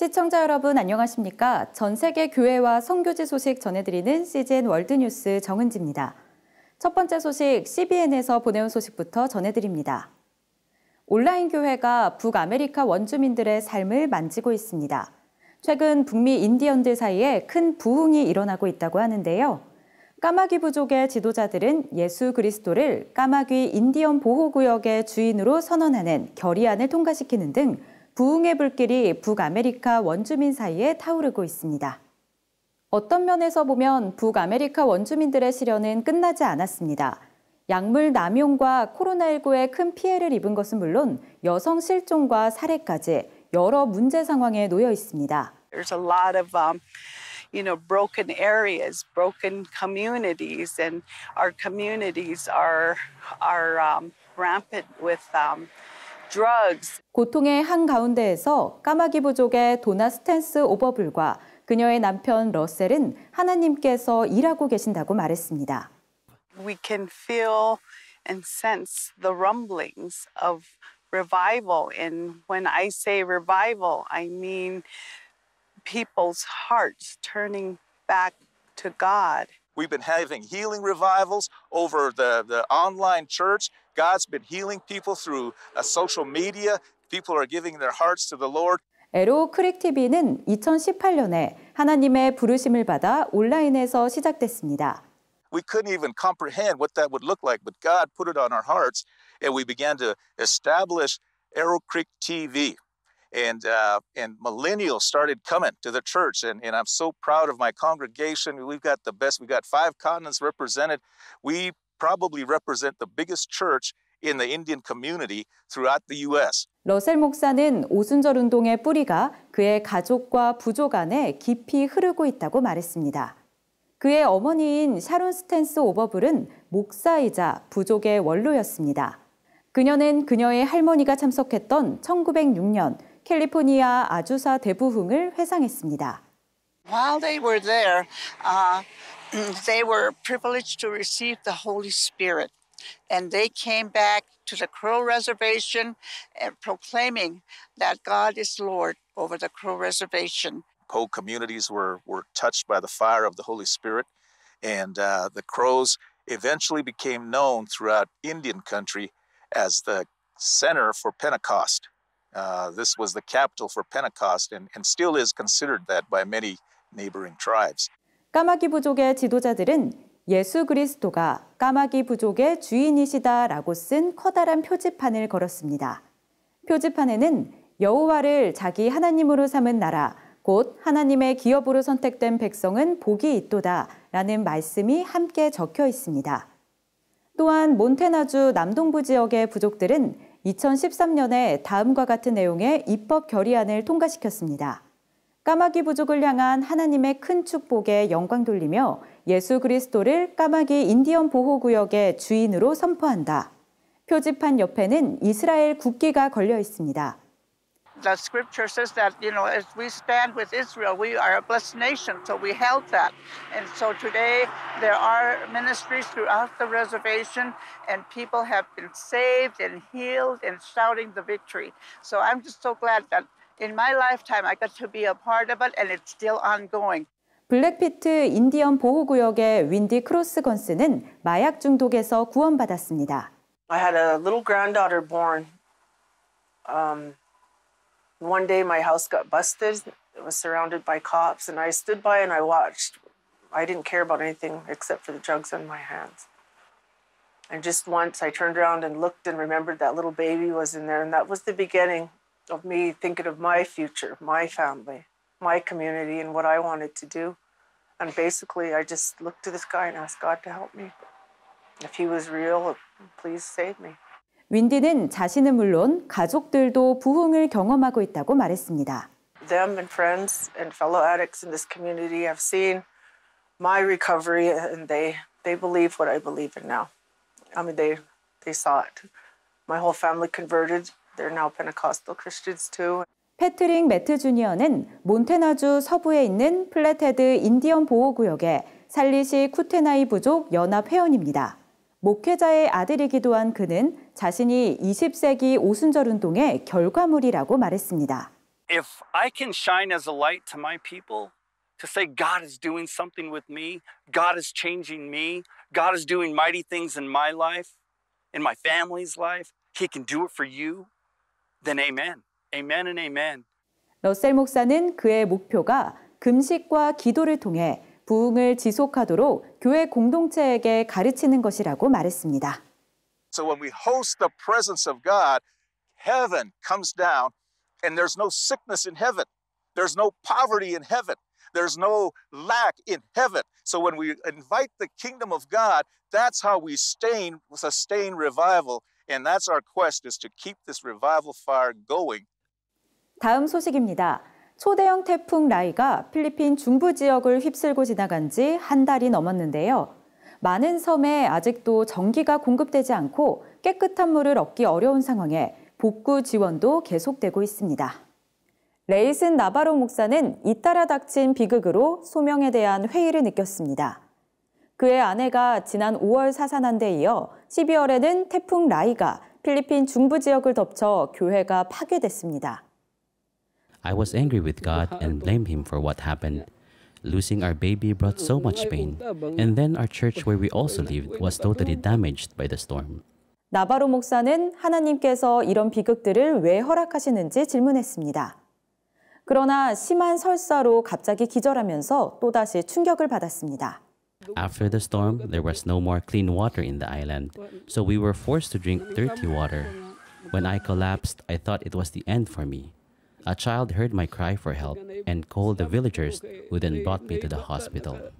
시청자 여러분 안녕하십니까? 전 세계 교회와 선교지 소식 전해드리는 CGN 월드뉴스 정은지입니다. 첫 번째 소식 CBN에서 보내온 소식부터 전해드립니다. 온라인 교회가 북아메리카 원주민들의 삶을 만지고 있습니다. 최근 북미 인디언들 사이에 큰 부흥이 일어나고 있다고 하는데요. 까마귀 부족의 지도자들은 예수 그리스도를 까마귀 인디언 보호구역의 주인으로 선언하는 결의안을 통과시키는 등 부흥의 불길이 북아메리카 원주민 사이에 타오르고 있습니다. 어떤 면에서 보면 북아메리카 원주민들의 시련은 끝나지 않았습니다. 약물 남용과 코로나19에 큰 피해를 입은 것은 물론 여성 실종과 살해까지 여러 문제 상황에 놓여 있습니다. There's a lot of broken areas, broken communities, and our communities are rampant with drugs. 고통의 한가운데에서 까마귀 부족의 도나 스탠스 오버블과 그녀의 남편 러셀은 하나님께서 일하고 계신다고 말했습니다. We can feel and sense the rumblings of revival. And when I say revival, I mean people's hearts turning back to God. We've been having healing revivals over the online church. God's been healing people through social media. People are giving their hearts to the Lord. 에로 크릭 TV는 2018년에 하나님의 부르심을 받아 온라인에서 시작됐습니다. We couldn't even comprehend what that would look like, but God put it on our hearts, and we began to establish Arrow Creek TV. And millennials started coming to the church, and I'm so proud of my congregation. We've got the best. We've got 5 continents represented. We probably represent the biggest church in the Indian community throughout the U.S. 러셀 목사는 오순절 운동의 뿌리가 그의 가족과 부족 안에 깊이 흐르고 있다고 말했습니다. 그의 어머니인 샤론 스탠스 오버블은 목사이자 부족의 원로였습니다. 그녀는 그녀의 할머니가 참석했던 1906년 캘리포니아 아주사 대부흥을 회상했습니다. While they were there, they were privileged to receive the Holy Spirit. And they came back to the Crow Reservation and proclaiming that God is Lord over the Crow Reservation. Whole communities were touched by the fire of the Holy Spirit, and the Crows eventually became known throughout Indian country as the center for Pentecost. This was the capital for Pentecost and still is considered that by many neighboring tribes. 까마귀 부족의 지도자들은 예수 그리스도가 까마귀 부족의 주인이시다라고 쓴 커다란 표지판을 걸었습니다. 표지판에는 여호와를 자기 하나님으로 삼은 나라, 곧 하나님의 기업으로 선택된 백성은 복이 있도다라는 말씀이 함께 적혀 있습니다. 또한 몬태나주 남동부 지역의 부족들은 2013년에 다음과 같은 내용의 입법 결의안을 통과시켰습니다. 까마귀 부족을 향한 하나님의 큰 축복에 영광 돌리며 예수 그리스도를 까마귀 인디언 보호구역의 주인으로 선포한다. 표지판 옆에는 이스라엘 국기가 걸려 있습니다. The scripture says that, as we stand with Israel, we are a blessed nation. So we held that. And so today there are ministries throughout the reservation and people have been saved and healed and shouting the victory. So I'm just so glad that in my lifetime I got to be a part of it and it's still ongoing. 블랙피트 인디언 보호구역의 윈디 크로스건스는 마약 중독에서 구원받았습니다. I had a little granddaughter born. One day my house got busted. It was surrounded by cops and I stood by and I watched. I didn't care about anything except for the drugs in my hands. And just once I turned around and looked and remembered that little baby was in there, and that was the beginning of me thinking of my future, my family, my community, and what I wanted to do. And basically I just looked to the sky and asked God to help me. If he was real, please save me. 윈디는 자신은 물론 가족들도 부흥을 경험하고 있다고 말했습니다. Them and friends and fellow addicts in this community have seen my recovery and they believe what I believe in now. I mean, they saw it. My whole family converted. They're now Pentecostal Christians too. 패트릭 매트 주니어는 몬태나주 서부에 있는 플랫헤드 인디언 보호구역의 살리시 쿠테나이 부족 연합 회원입니다. 목회자의 아들이기도 한 그는 자신이 20세기 오순절 운동의 결과물이라고 말했습니다. if I can shine as a light to my people, to say God is doing something with me, God is changing me, God is doing mighty things in my life, in my family's life, He can do it for you, then amen. Amen and amen. 러셀 목사는 그의 목표가 금식과 기도를 통해 부흥을 지속하도록 교회 공동체에게 가르치는 것이라고 말했습니다. So when we host the presence of God, heaven comes down and there's no sickness in heaven. There's no poverty in heaven. There's no lack in heaven. So when we invite the kingdom of God, that's how we sustain revival. And that's our quest, is to keep this revival fire going. 다음 소식입니다. 초대형 태풍 라이가 필리핀 중부 지역을 휩쓸고 지나간 지 한 달이 넘었는데요. 많은 섬에 아직도 전기가 공급되지 않고 깨끗한 물을 얻기 어려운 상황에 복구 지원도 계속되고 있습니다. 레이슨 나바로 목사는 잇따라 닥친 비극으로 소명에 대한 회의를 느꼈습니다. 그의 아내가 지난 5월 사산한 데 이어 12월에는 태풍 라이가 필리핀 중부 지역을 덮쳐 교회가 파괴됐습니다. I was angry with God and blamed Him for what happened. Losing our baby brought so much pain, and then our church where we also lived was totally damaged by the storm. 나바로 목사는 하나님께서 이런 비극들을 왜 허락하시는지 질문했습니다. 그러나 심한 설사로 갑자기 기절하면서 또다시 충격을 받았습니다. After the storm, there was no more clean water in the island, so we were forced to drink dirty water. When I collapsed, I thought it was the end for me. A child heard my cry for help and called the villagers, who then brought me to the hospital.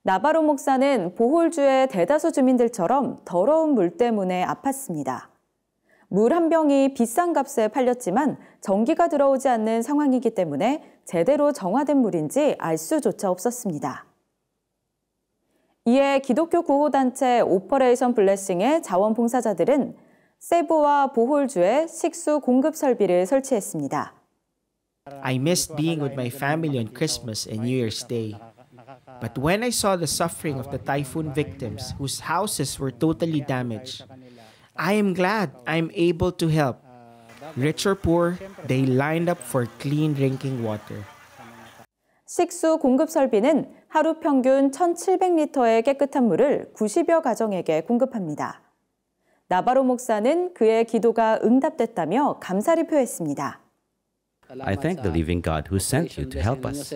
나바로 목사는 보홀주의 대다수 주민들처럼 더러운 물 때문에 아팠습니다. 물 한 병이 비싼 값에 팔렸지만 전기가 들어오지 않는 상황이기 때문에 제대로 정화된 물인지 알 수조차 없었습니다. 이에 기독교 구호단체 오퍼레이션 블레싱의 자원봉사자들은 세부와 보홀주에 식수 공급 설비를 설치했습니다. I missed being with my family on Christmas and New Year's Day. But when I saw the suffering of the typhoon victims whose houses were totally damaged, I am glad I'm able to help. Rich or poor, they lined up for clean drinking water. 식수 공급 설비는 하루 평균 1,700리터의 깨끗한 물을 90여 가정에게 공급합니다. 나바로 목사는 그의 기도가 응답됐다며 감사를 표했습니다. I thank the living God who sent you to help us.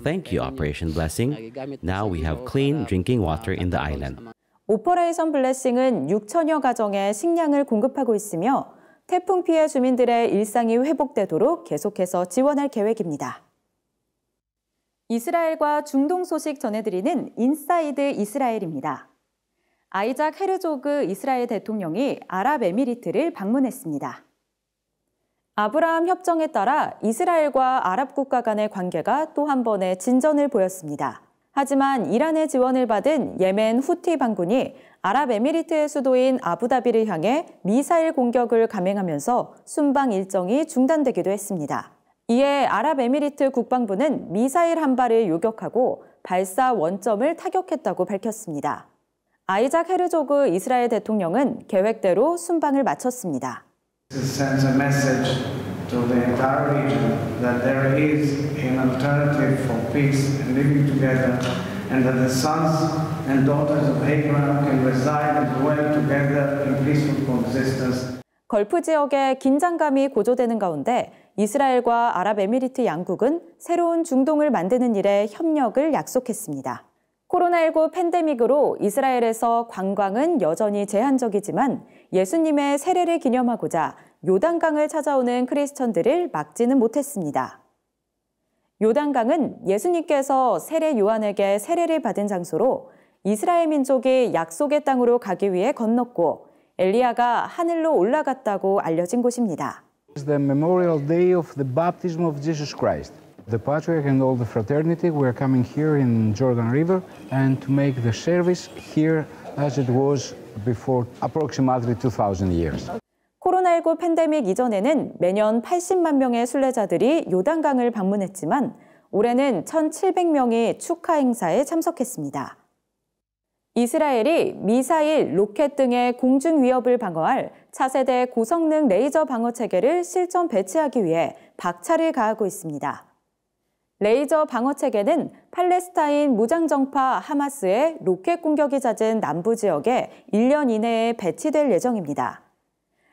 Thank you, Operation Blessing. Now we have clean drinking water in the island. 오퍼레이션 블레싱은 6천여 가정에 식량을 공급하고 있으며 태풍 피해 주민들의 일상이 회복되도록 계속해서 지원할 계획입니다. 이스라엘과 중동 소식 전해드리는 인사이드 이스라엘입니다. 아이작 헤르조그 이스라엘 대통령이 아랍에미리트를 방문했습니다. 아브라함 협정에 따라 이스라엘과 아랍 국가 간의 관계가 또 한 번의 진전을 보였습니다. 하지만 이란의 지원을 받은 예멘 후티 반군이 아랍에미리트의 수도인 아부다비를 향해 미사일 공격을 감행하면서 순방 일정이 중단되기도 했습니다. 이에 아랍에미리트 국방부는 미사일 한 발을 요격하고 발사 원점을 타격했다고 밝혔습니다. 아이작 헤르조그 이스라엘 대통령은 계획대로 순방을 마쳤습니다. It sends a message to the entire region that there is an alternative for peace and living together, and that the sons and daughters of Abraham can reside and dwell together in peaceful coexistence. 걸프 지역의 긴장감이 고조되는 가운데 이스라엘과 아랍에미리트 양국은 새로운 중동을 만드는 일에 협력을 약속했습니다. 코로나19 팬데믹으로 이스라엘에서 관광은 여전히 제한적이지만 예수님의 세례를 기념하고자 요단강을 찾아오는 크리스천들을 막지는 못했습니다. 요단강은 예수님께서 세례 요한에게 세례를 받은 장소로 이스라엘 민족이 약속의 땅으로 가기 위해 건넜고 엘리야가 하늘로 올라갔다고 알려진 곳입니다. It's the memorial day of the baptism of Jesus Christ. The patriarch and all the fraternity were coming here in Jordan River and to make the service here as it was before approximately 2,000 years. 코로나19 팬데믹 이전에는 매년 80만 명의 순례자들이 요단강을 방문했지만 올해는 1,700명이 축하 행사에 참석했습니다. 이스라엘이 미사일, 로켓 등의 공중 위협을 방어할 차세대 고성능 레이저 방어 체계를 실전 배치하기 위해 박차를 가하고 있습니다. 레이저 방어 체계는 팔레스타인 무장정파 하마스의 로켓 공격이 잦은 남부 지역에 1년 이내에 배치될 예정입니다.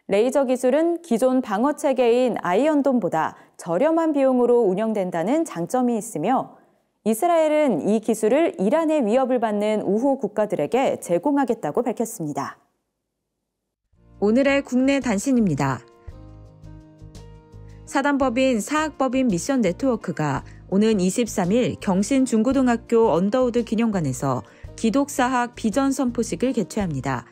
레이저 기술은 기존 방어 체계인 아이언돔보다 저렴한 비용으로 운영된다는 장점이 있으며 이스라엘은 이 기술을 이란의 위협을 받는 우호 국가들에게 제공하겠다고 밝혔습니다. 오늘의 국내 단신입니다. 사단법인 사학법인 미션 네트워크가 오는 23일 경신 중고등학교 언더우드 기념관에서 기독사학 비전 선포식을 개최합니다.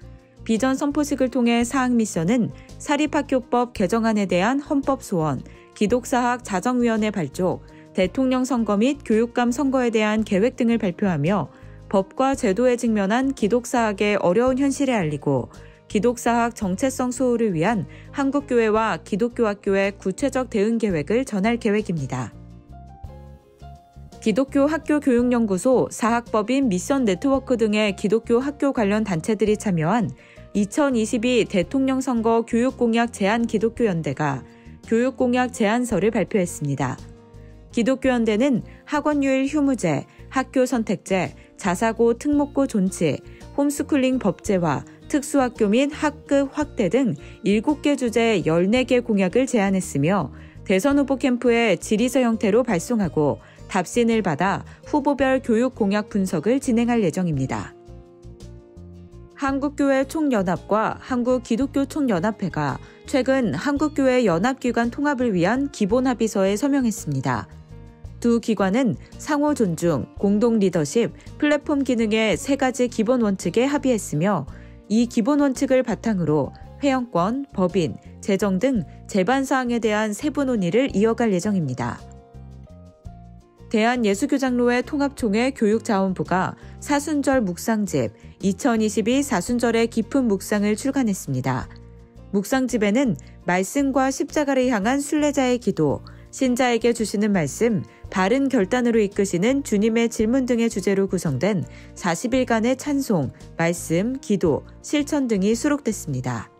비전 선포식을 통해 사학 미션은 사립학교법 개정안에 대한 헌법 소원, 기독사학 자정위원회 발족, 대통령 선거 및 교육감 선거에 대한 계획 등을 발표하며 법과 제도에 직면한 기독사학의 어려운 현실에 알리고 기독사학 정체성 수호를 위한 한국교회와 기독교학교의 구체적 대응 계획을 전할 계획입니다. 기독교 학교 교육연구소, 사학법인 미션 네트워크 등의 기독교 학교 관련 단체들이 참여한 2022 대통령 선거 교육공약 제안 기독교연대가 교육공약 제안서를 발표했습니다. 기독교연대는 학원유일 휴무제, 학교 선택제, 자사고 특목고 존치, 홈스쿨링 법제화, 특수학교 및 학급 확대 등 7개 주제 14개 공약을 제안했으며 대선 후보 캠프에 질의서 형태로 발송하고 답신을 받아 후보별 교육 공약 분석을 진행할 예정입니다. 한국교회 총연합과 한국기독교총연합회가 최근 한국교회 연합기관 통합을 위한 기본합의서에 서명했습니다. 두 기관은 상호 존중, 공동 리더십, 플랫폼 기능의 3가지 기본 원칙에 합의했으며 이 기본 원칙을 바탕으로 회원권, 법인, 재정 등 제반 사항에 대한 세부 논의를 이어갈 예정입니다. 대한예수교장로회 통합총회 교육자원부가 사순절 묵상집 2022 사순절의 깊은 묵상을 출간했습니다. 묵상집에는 말씀과 십자가를 향한 순례자의 기도, 신자에게 주시는 말씀, 바른 결단으로 이끄시는 주님의 질문 등의 주제로 구성된 40일간의 찬송, 말씀, 기도, 실천 등이 수록됐습니다.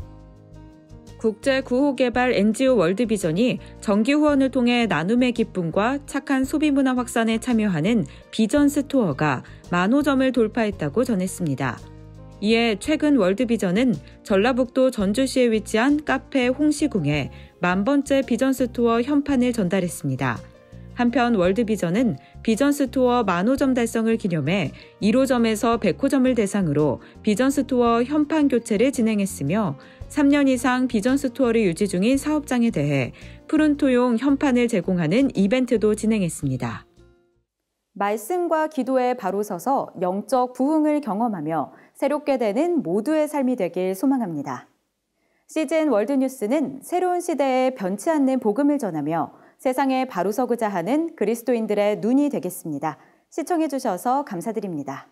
국제구호개발 NGO 월드비전이 정기 후원을 통해 나눔의 기쁨과 착한 소비문화 확산에 참여하는 비전 스토어가 10,000점을 돌파했다고 전했습니다. 이에 최근 월드비전은 전라북도 전주시에 위치한 카페 홍시궁에 10,000번째 비전 스토어 현판을 전달했습니다. 한편 월드비전은 비전 스토어 10,000점 달성을 기념해 1호점에서 100호점을 대상으로 비전 스토어 현판 교체를 진행했으며 3년 이상 비전 스토어를 유지 중인 사업장에 대해 푸른토용 현판을 제공하는 이벤트도 진행했습니다. 말씀과 기도에 바로 서서 영적 부흥을 경험하며 새롭게 되는 모두의 삶이 되길 소망합니다. CGN 월드뉴스는 새로운 시대에 변치 않는 복음을 전하며 세상에 바로 서고자 하는 그리스도인들의 눈이 되겠습니다. 시청해주셔서 감사드립니다.